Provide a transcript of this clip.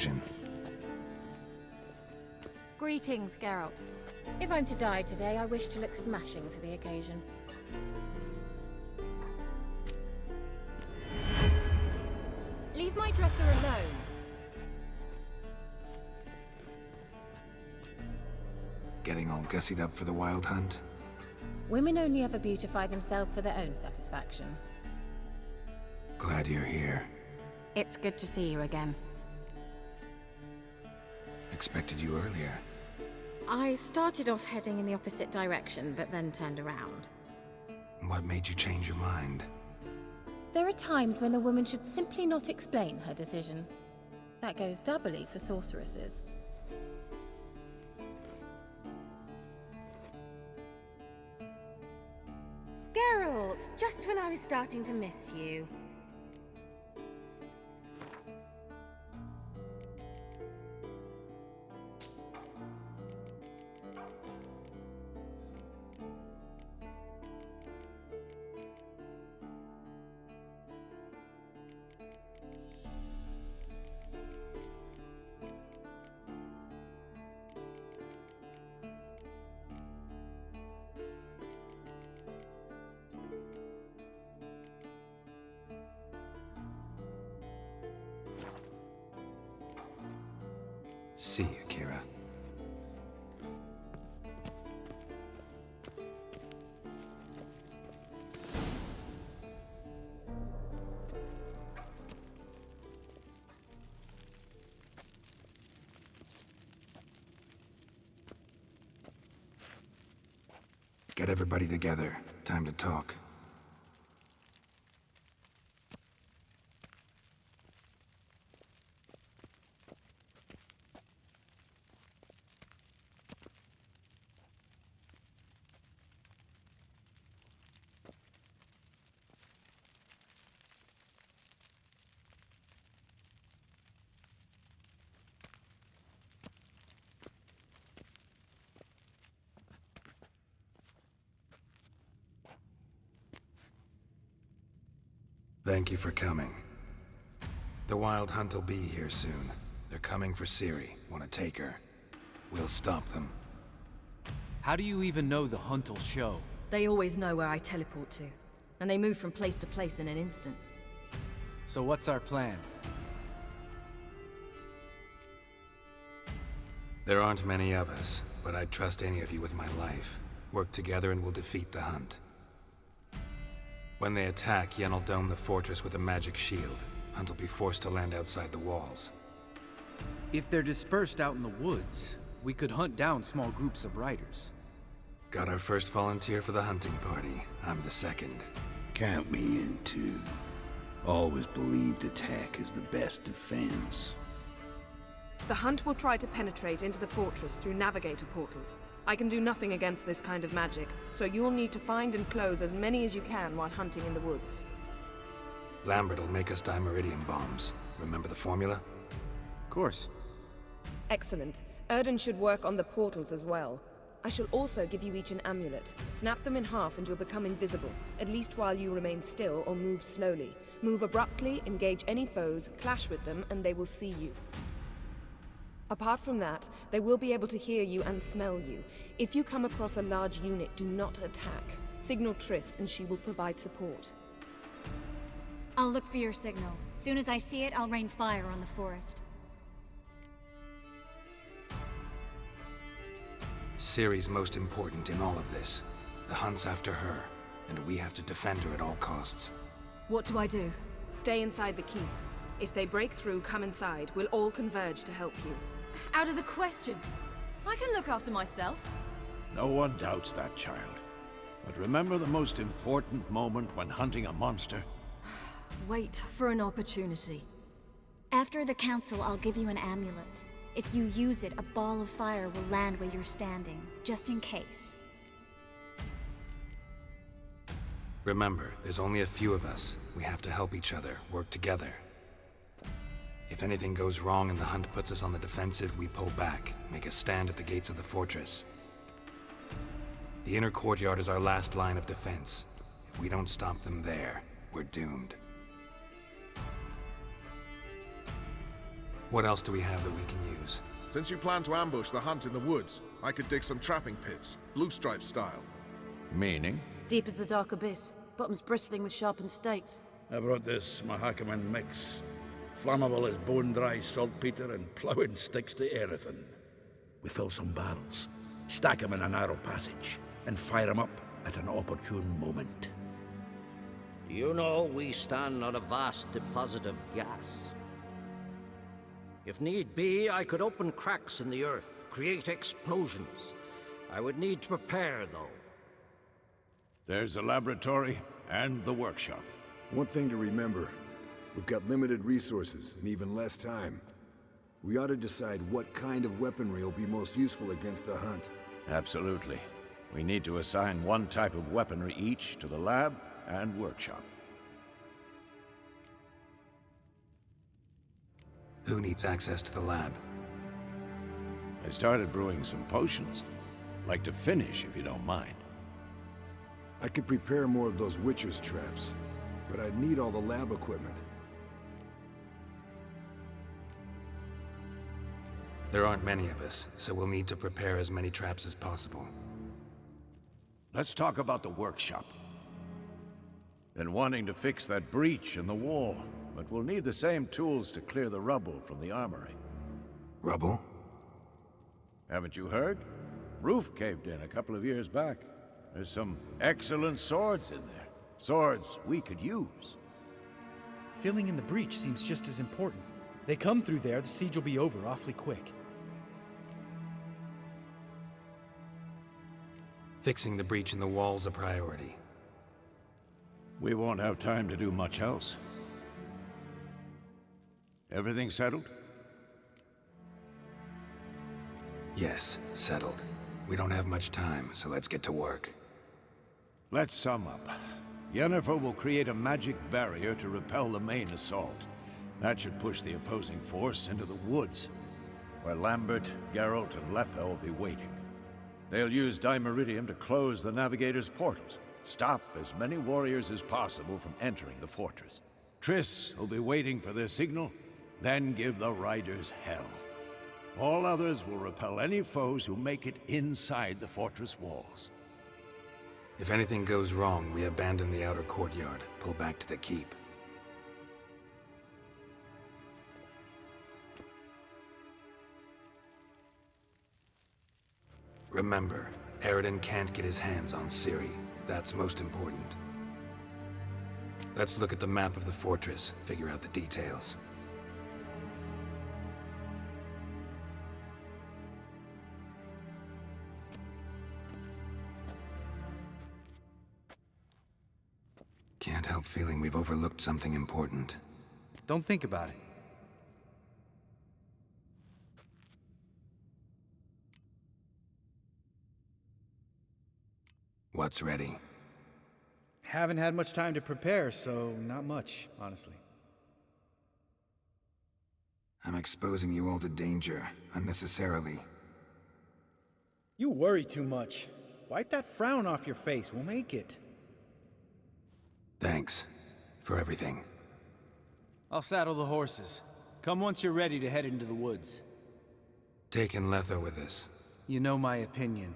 occasion. Greetings, Geralt. If I'm to die today, I wish to look smashing for the occasion. Leave my dresser alone. Getting all gussied up for the wild hunt? Women only ever beautify themselves for their own satisfaction. Glad you're here. It's good to see you again. Expected you earlier. I started off heading in the opposite direction, but then turned around. What made you change your mind? There are times when a woman should simply not explain her decision. That goes doubly for sorceresses. Geralt, just when I was starting to miss you. See you, Kira. Get everybody together. Time to talk. Thank you for coming. The Wild Hunt will be here soon. They're coming for Ciri. Want to take her? We'll stop them. How do you even know the hunt will show? They always know where I teleport to, and they move from place to place in an instant. So what's our plan? There aren't many of us, but I'd trust any of you with my life. Work together and we'll defeat the hunt. When they attack, Yen will dome the fortress with a magic shield. Hunt will be forced to land outside the walls. If they're dispersed out in the woods, we could hunt down small groups of riders. Got our first volunteer for the hunting party. I'm the second. Count me in too. Always believed attack is the best defense. The hunt will try to penetrate into the fortress through navigator portals. I can do nothing against this kind of magic, so you'll need to find and close as many as you can while hunting in the woods. Lambert will make us dimeridium bombs. Remember the formula? Of course. Excellent. Erden should work on the portals as well. I shall also give you each an amulet. Snap them in half and you'll become invisible, at least while you remain still or move slowly. Move abruptly, engage any foes, clash with them, and they will see you. Apart from that, they will be able to hear you and smell you. If you come across a large unit, do not attack. Signal Triss and she will provide support. I'll look for your signal. Soon as I see it, I'll rain fire on the forest. Ciri's most important in all of this. The hunt's after her, and we have to defend her at all costs. What do I do? Stay inside the keep. If they break through, come inside. We'll all converge to help you. Out of the question. I can look after myself. No one doubts that, child. But remember the most important moment when hunting a monster? Wait for an opportunity. After the council, I'll give you an amulet. If you use it, a ball of fire will land where you're standing, just in case. Remember, there's only a few of us. We have to help each other, work together. If anything goes wrong and the hunt puts us on the defensive, we pull back, make a stand at the gates of the fortress. The inner courtyard is our last line of defense. If we don't stop them there, we're doomed. What else do we have that we can use? Since you plan to ambush the hunt in the woods, I could dig some trapping pits, blue stripe style. Meaning? Deep as the dark abyss, bottoms bristling with sharpened stakes. I brought this Mahakaman mix. Flammable as bone-dry saltpeter and ploughing sticks to everything. We fill some barrels, stack them in a narrow passage, and fire them up at an opportune moment. You know, we stand on a vast deposit of gas. If need be, I could open cracks in the earth, create explosions. I would need to prepare, though. There's the laboratory and the workshop. One thing to remember, we've got limited resources and even less time. We ought to decide what kind of weaponry will be most useful against the hunt. Absolutely. We need to assign one type of weaponry each to the lab and workshop. Who needs access to the lab? I started brewing some potions. Like to finish, if you don't mind. I could prepare more of those Witcher's traps, but I'd need all the lab equipment. There aren't many of us, so we'll need to prepare as many traps as possible. Let's talk about the workshop. Been wanting to fix that breach in the wall, but we'll need the same tools to clear the rubble from the armory. Rubble? Haven't you heard? Roof caved in a couple of years back. There's some excellent swords in there. Swords we could use. Filling in the breach seems just as important. They come through there, the siege will be over awfully quick. Fixing the breach in the wall's a priority. We won't have time to do much else. Everything settled? Yes, settled. We don't have much time, so let's get to work. Let's sum up. Yennefer will create a magic barrier to repel the main assault. That should push the opposing force into the woods, where Lambert, Geralt, and Letha will be waiting. They'll use Dimeridium to close the Navigator's portals, stop as many warriors as possible from entering the fortress. Triss will be waiting for their signal, then give the riders hell. All others will repel any foes who make it inside the fortress walls. If anything goes wrong, we abandon the outer courtyard, pull back to the keep. Remember, Eridan can't get his hands on Ciri. That's most important. Let's look at the map of the fortress, figure out the details. Can't help feeling we've overlooked something important. Don't think about it. What's ready? Haven't had much time to prepare, so not much, honestly. I'm exposing you all to danger, unnecessarily. You worry too much. Wipe that frown off your face, we'll make it. Thanks for everything. I'll saddle the horses. Come once you're ready to head into the woods. Taking Letha with us. You know my opinion.